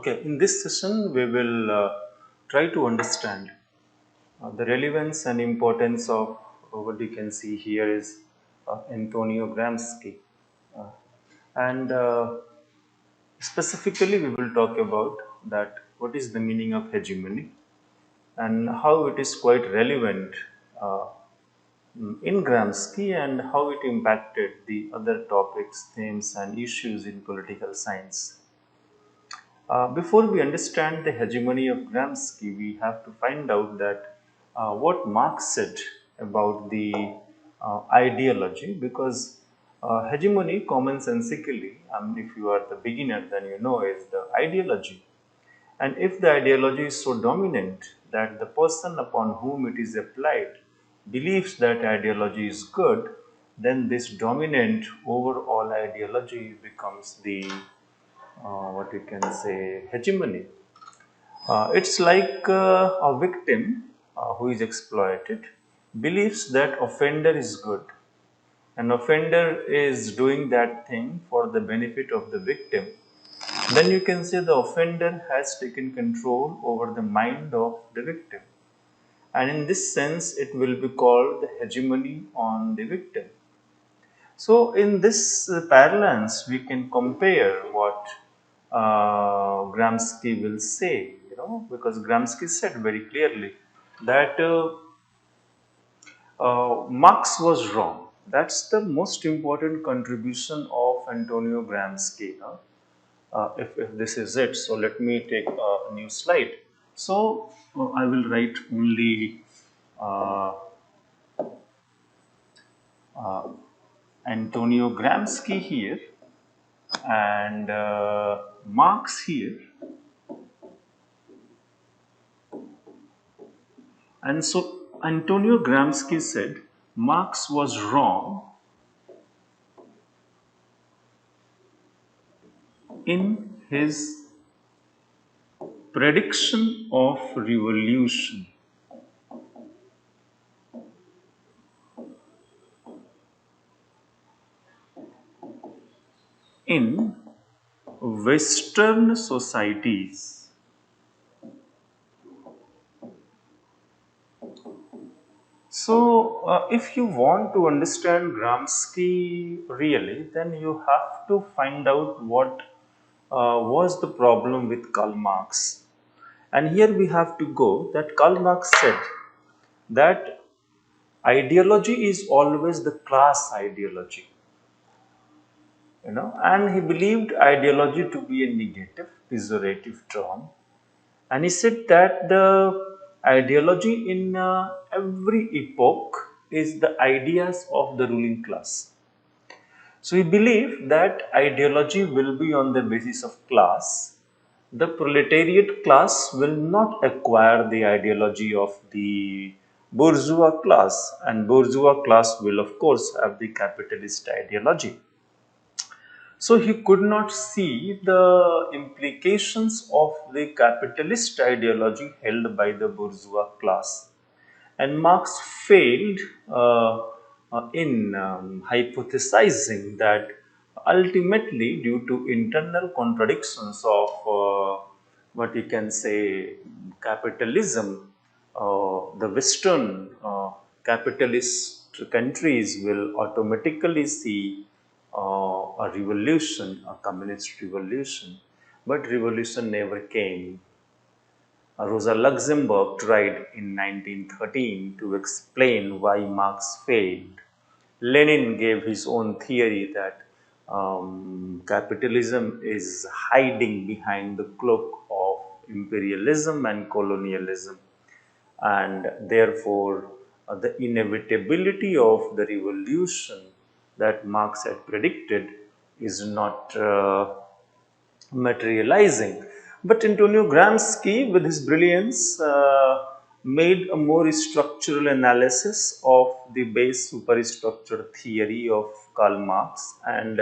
Okay, in this session we will try to understand the relevance and importance of what you can see here is Antonio Gramsci. Uh, and Specifically we will talk about that what is the meaning of hegemony and how it is quite relevant uh, in Gramsci and how it impacted the other topics, themes and issues in political science. Before we understand the hegemony of Gramsci, we have to find out that what Marx said about the ideology, because hegemony, commonsensically, if you are the beginner, then you know is the ideology. And if the ideology is so dominant that the person upon whom it is applied believes that ideology is good, then this dominant overall ideology becomes the what you can say hegemony. It's like a victim who is exploited believes that offender is good. An offender is doing that thing for the benefit of the victim. Then you can say the offender has taken control over the mind of the victim. And in this sense, it will be called the hegemony on the victim. So, in this parlance, we can compare what Gramsci will say, because Gramsci said very clearly that Marx was wrong. That's the most important contribution of Antonio Gramsci. If this is it, so let me take a new slide. So, I will write only uh, uh, Antonio Gramsci here and Marx here. And so Antonio Gramsci said Marx was wrong in his prediction of revolution. In Western societies. So, if you want to understand Gramsci really, then you have to find out what was the problem with Karl Marx. And here we have to go that Karl Marx said that ideology is always the class ideology, and he believed ideology to be a negative, pejorative term. And he said that the ideology in every epoch is the ideas of the ruling class. So he believed that ideology will be on the basis of class. The proletariat class will not acquire the ideology of the bourgeois class, and bourgeois class will of course have the capitalist ideology. So he could not see the implications of the capitalist ideology held by the bourgeois class. And Marx failed in hypothesizing that ultimately, due to internal contradictions of what you can say capitalism, the Western capitalist countries will automatically see a revolution, a communist revolution. But revolution never came. Rosa Luxemburg tried in 1913 to explain why Marx failed. Lenin gave his own theory that capitalism is hiding behind the cloak of imperialism and colonialism, and therefore the inevitability of the revolution that Marx had predicted is not materializing. But Antonio Gramsci, with his brilliance, made a more structural analysis of the base superstructure theory of Karl Marx. And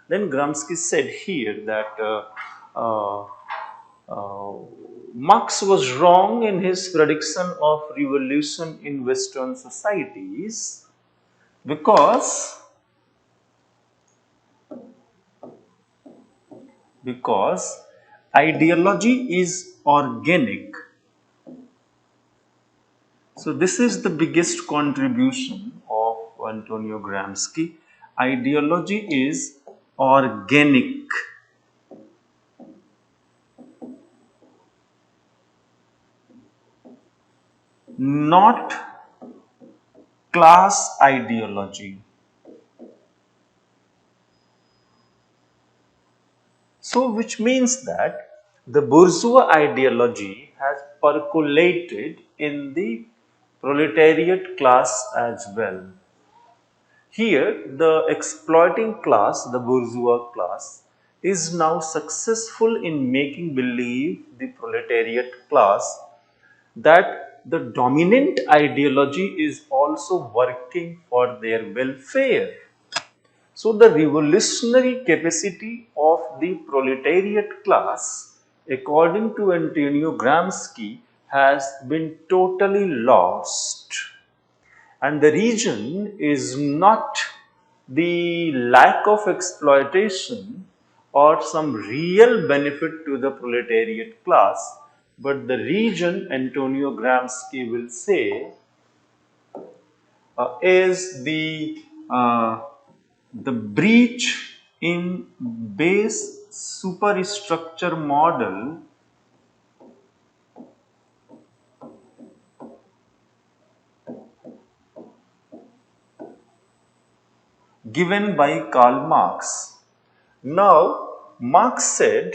then Gramsci said here that uh, uh, Marx was wrong in his prediction of revolution in Western societies because because ideology is organic. So this is the biggest contribution of Antonio Gramsci. Ideology is organic, not class ideology. So which means that the bourgeois ideology has percolated in the proletariat class as well. Here, the exploiting class, the bourgeois class, is now successful in making believe the proletariat class that the dominant ideology is also working for their welfare. So, the revolutionary capacity of the proletariat class, according to Antonio Gramsci, has been totally lost. And the reason is not the lack of exploitation or some real benefit to the proletariat class, but the reason Antonio Gramsci will say is the breach in base superstructure model given by Karl Marx. Now, Marx said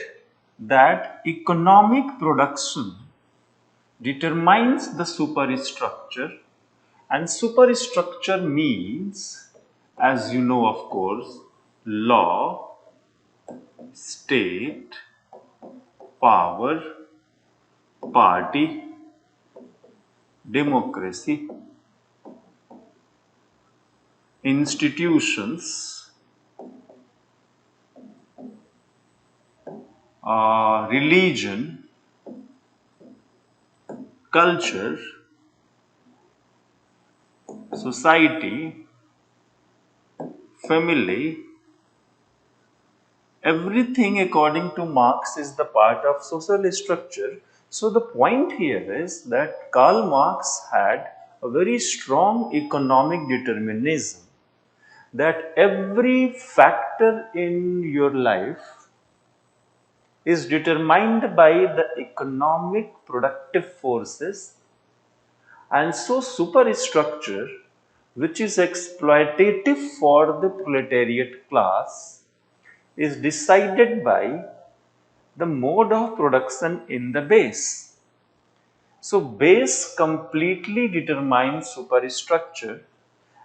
that economic production determines the superstructure, and superstructure means, as you know, of course, law, state, power, party, democracy, institutions, religion, culture, society, family. Everything according to Marx is the part of social structure. So the point here is that Karl Marx had a very strong economic determinism, that every factor in your life is determined by the economic productive forces, and so superstructure, which is exploitative for the proletariat class, is decided by the mode of production in the base. So base completely determines superstructure,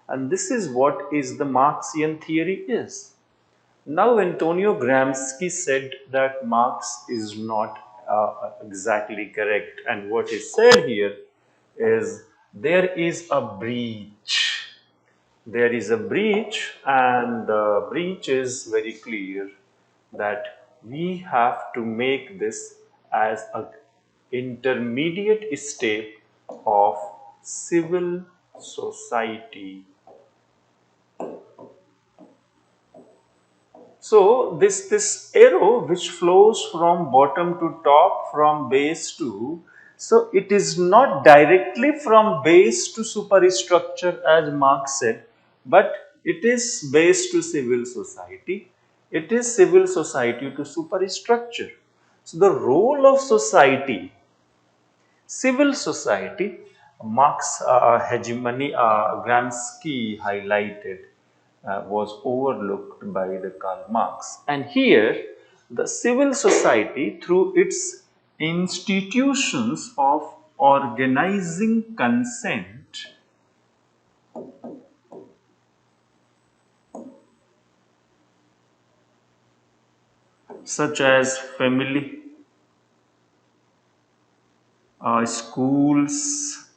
and this is what is the Marxian theory is. Now Antonio Gramsci said that Marx is not exactly correct, and what is said here is there is a breach. There is a breach, and the breach is very clear that we have to make this as an intermediate step of civil society. So this arrow which flows from bottom to top, from base to, so it is not directly from base to superstructure as Marx said, but it is base to civil society. It is civil society to superstructure. So the role of society, civil society, Marx hegemony, Gramsci highlighted, was overlooked by the Karl Marx. And here, the civil society, through its institutions of organizing consent, such as family, schools,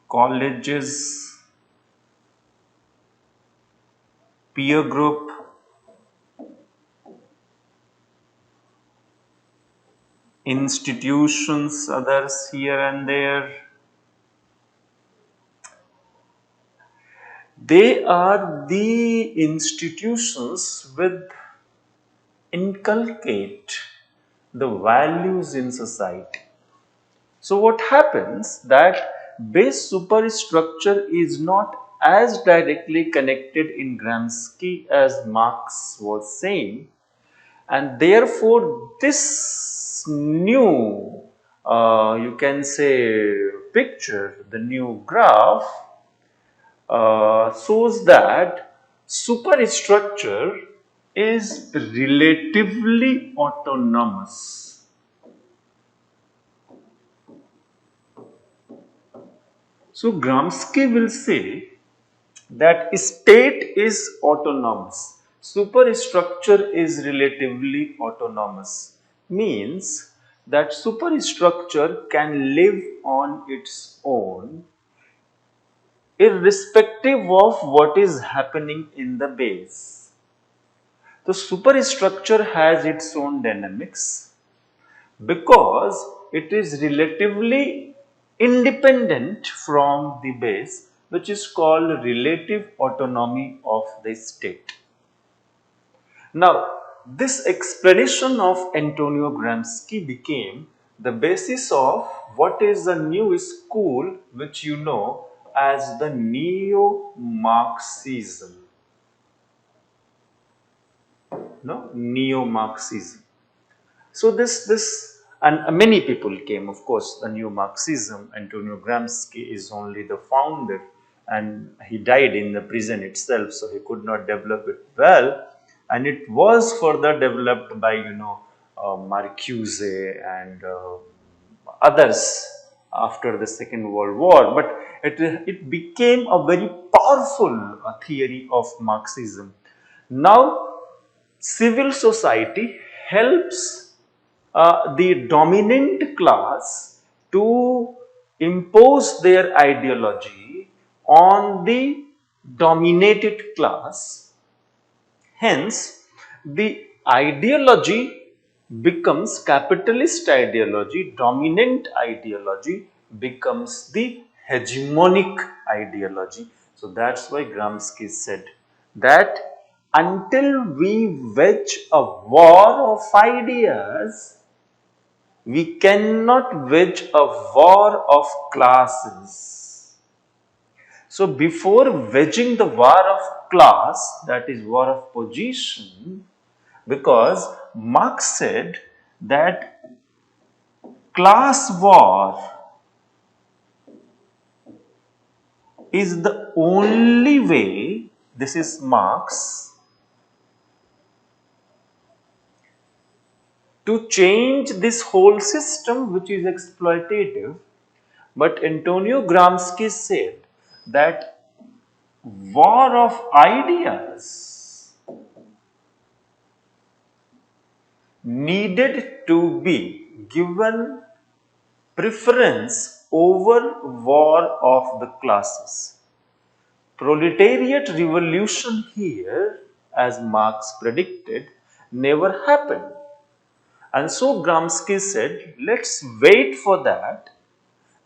colleges, peer group, institutions, others here and there, they are the institutions with inculcate the values in society. So what happens that base superstructure is not as directly connected in Gramsci as Marx was saying, and therefore this new you can say picture, the new graph shows that superstructure is relatively autonomous. So Gramsci will say that state is autonomous, superstructure is relatively autonomous, means that superstructure can live on its own irrespective of what is happening in the base. The superstructure has its own dynamics because it is relatively independent from the base, which is called relative autonomy of the state. Now, this explanation of Antonio Gramsci became the basis of what is the new school which you know as the neo-Marxism. No? Neo-Marxism. So this and many people came, of course, the new Marxism. Antonio Gramsci is only the founder, and he died in the prison itself, so he could not develop it well. And it was further developed by Marcuse and others after the Second World War. But it became a very powerful theory of Marxism. Now civil society helps the dominant class to impose their ideology on the dominated class. Hence, the ideology becomes capitalist ideology, dominant ideology becomes the hegemonic ideology. So that's why Gramsci said that until we wage a war of ideas, we cannot wage a war of classes. So before waging the war of class, that is war of position, because Marx said that class war is the only way, this is Marx, to change this whole system which is exploitative. But Antonio Gramsci said that war of ideas needed to be given preference over war of the classes. Proletariat revolution here, as Marx predicted, never happened. And so Gramsci said, let's wait for that.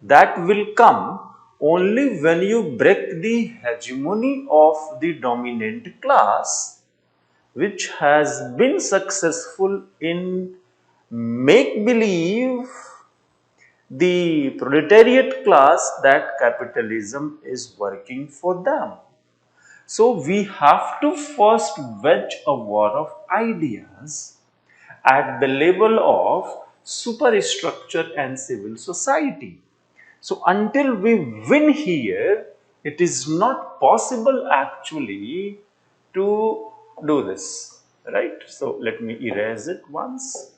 That will come only when you break the hegemony of the dominant class, which has been successful in make believe the proletariat class that capitalism is working for them. So we have to first wage a war of ideas at the level of superstructure and civil society. So until we win here, it is not possible actually to do this, right? So let me erase it once.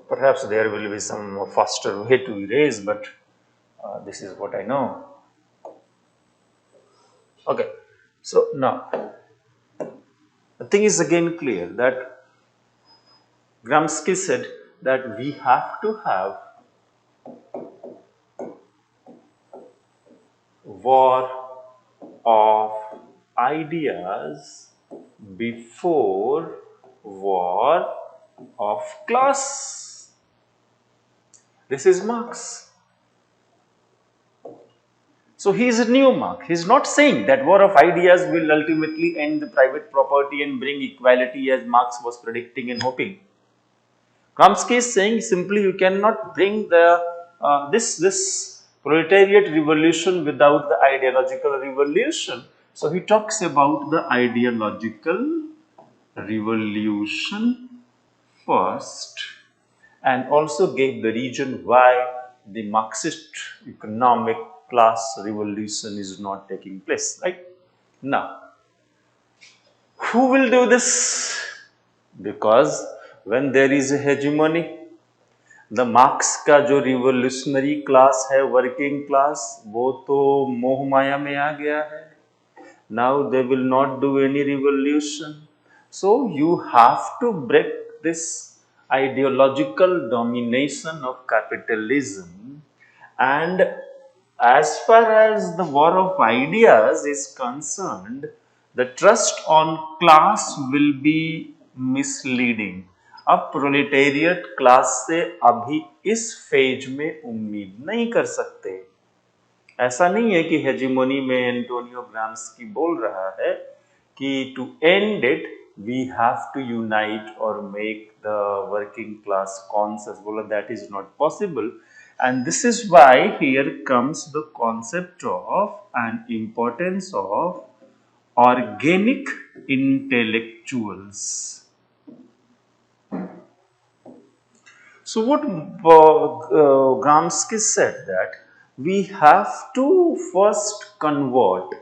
Perhaps there will be some faster way to erase, but this is what I know. Okay, so now the thing is again clear that Gramsci said that we have to have war of ideas before war of class. This is Marx. So he is a neo-Marx. He is not saying that war of ideas will ultimately end the private property and bring equality as Marx was predicting and hoping. Gramsci is saying simply you cannot bring the this proletariat revolution without the ideological revolution. So he talks about the ideological revolution first, and also gave the reason why the Marxist economic class revolution is not taking place. Right now, who will do this? Because when there is a hegemony, the marks का जो revolutionary class है, working class, वो तो मोह माया में आ गया है. Now they will not do any revolution. So you have to break this ideological domination of capitalism. And as far as the war of ideas is concerned, the trust on class will be misleading. अब proletariat class से अभी इस phase में उम्मीद नहीं कर सकते. ऐसा नहीं है कि हेजिमोनी में एंटोनियो ग्राम्स्की बोल रहा है कि to end it we have to unite और make the working class conscious. बोला that is not possible. And this is why here comes the concept of and importance of organic intellectuals. So what Gramsci said that we have to first convert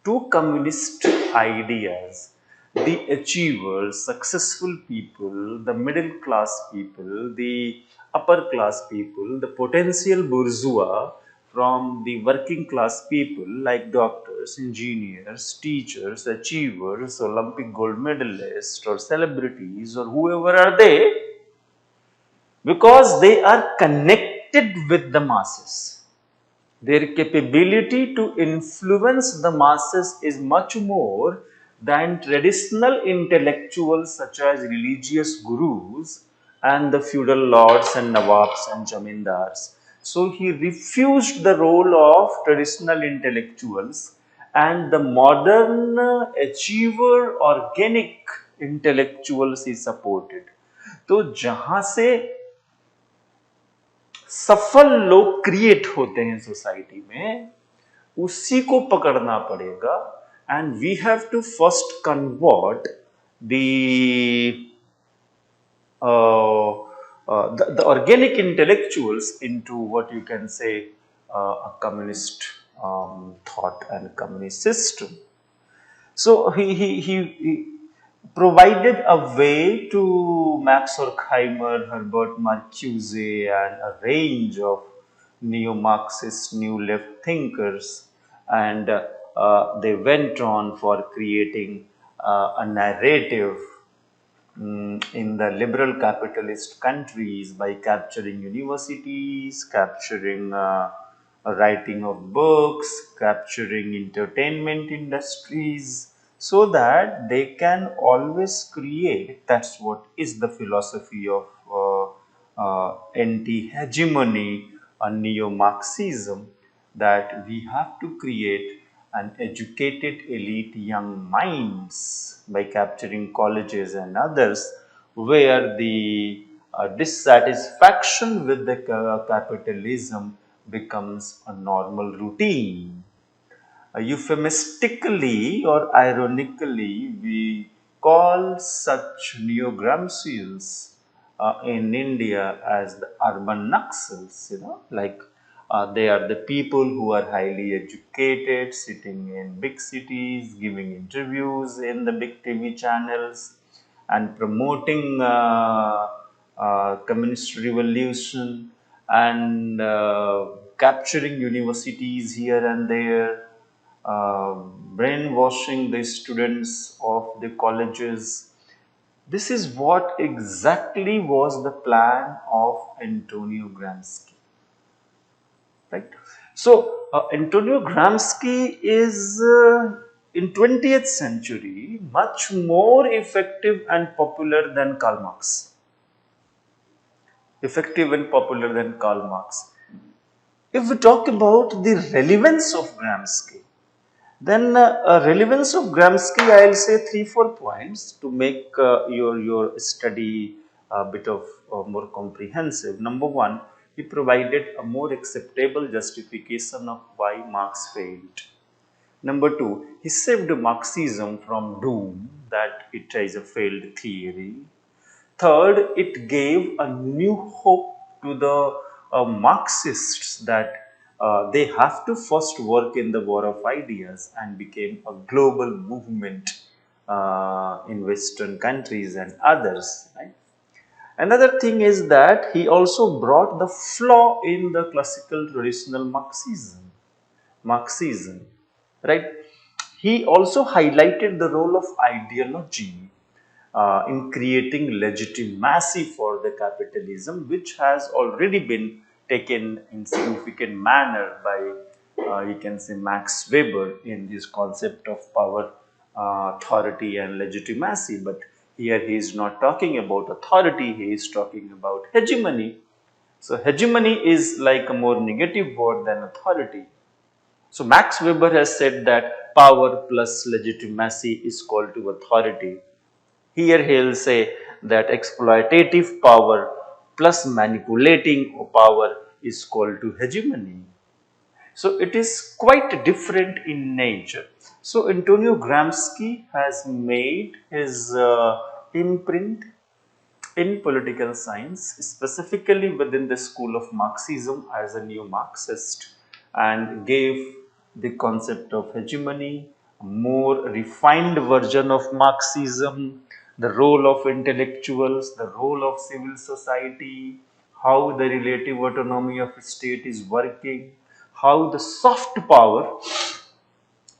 to communist ideas the achievers, successful people, the middle class people, the upper class people, the potential bourgeois from the working class people like doctors, engineers, teachers, achievers, Olympic gold medalists or celebrities or whoever are they, because they are connected with the masses. Their capability to influence the masses is much more than traditional intellectuals such as religious gurus and the feudal lords and nawabs and jamindars. So he refused the role of traditional intellectuals, and the modern achiever organic intellectuals he supported. तो जहां से सफल लोग create होते हैं society में, उसी को पकड़ना पड़ेगा. And we have to first convert the organic intellectuals into what you can say a communist thought and communist system. So he provided a way to Max Horkheimer, Herbert Marcuse, and a range of neo-Marxist, new left thinkers, and they went on for creating a narrative in the liberal capitalist countries by capturing universities, capturing writing of books, capturing entertainment industries, so that they can always create. That's what is the philosophy of anti-hegemony and neo-Marxism, that we have to create an educated elite young minds by capturing colleges and others where the dissatisfaction with the capitalism becomes a normal routine. Euphemistically or ironically, we call such neo-Gramscians in India as the urban Naxals, like they are the people who are highly educated, sitting in big cities, giving interviews in the big TV channels, and promoting communist revolution and capturing universities here and there, brainwashing the students of the colleges. This is what exactly was the plan of Antonio Gramsci. Right? So, Antonio Gramsci is in 20th century much more effective and popular than Karl Marx. Effective and popular than Karl Marx. If we talk about the relevance of Gramsci, then relevance of Gramsci, I'll say 3 4 points to make your study a bit of more comprehensive. Number one, he provided a more acceptable justification of why Marx failed. Number two, he saved Marxism from doom that it is a failed theory. Third, it gave a new hope to the Marxists that they have to first work in the war of ideas and became a global movement in Western countries and others. Right? Another thing is that he also brought the flaw in the classical traditional Marxism, right? He also highlighted the role of ideology in creating legitimacy for the capitalism, which has already been taken in significant manner by, you can say, Max Weber in this concept of power, authority, and legitimacy. But here he is not talking about authority; he is talking about hegemony. So hegemony is like a more negative word than authority. So Max Weber has said that power plus legitimacy is equal to authority. Here he will say that exploitative power plus manipulating power is equal to hegemony. So it is quite different in nature. So Antonio Gramsci has made his imprint in political science, specifically within the school of Marxism as a neo-Marxist, and gave the concept of hegemony, a more refined version of Marxism, the role of intellectuals, the role of civil society, how the relative autonomy of state is working, how the soft power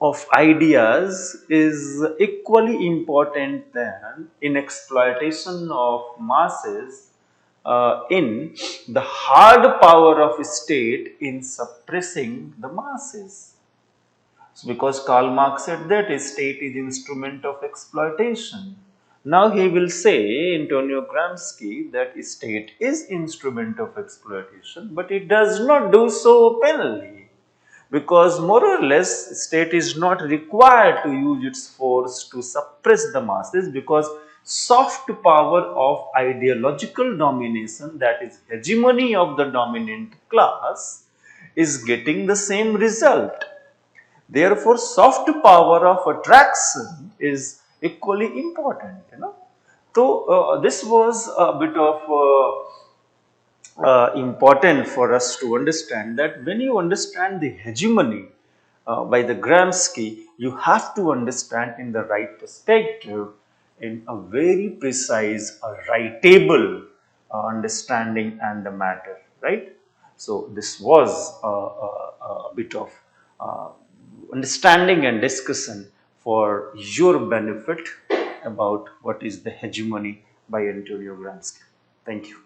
of ideas is equally important than in exploitation of masses in the hard power of state in suppressing the masses. So because Karl Marx said that a state is instrument of exploitation. Now he will say, Antonio Gramsci, that state is instrument of exploitation, but it does not do so openly, because more or less state is not required to use its force to suppress the masses, because soft power of ideological domination, that is hegemony of the dominant class, is getting the same result. Therefore soft power of attraction is equally important. So this was a bit of important for us to understand that when you understand the hegemony by the Gramsci, you have to understand in the right perspective, in a very precise, writable understanding and the matter, right? So this was a bit of uh, understanding and discussion for your benefit about what is the hegemony by Antonio Gramsci. Thank you.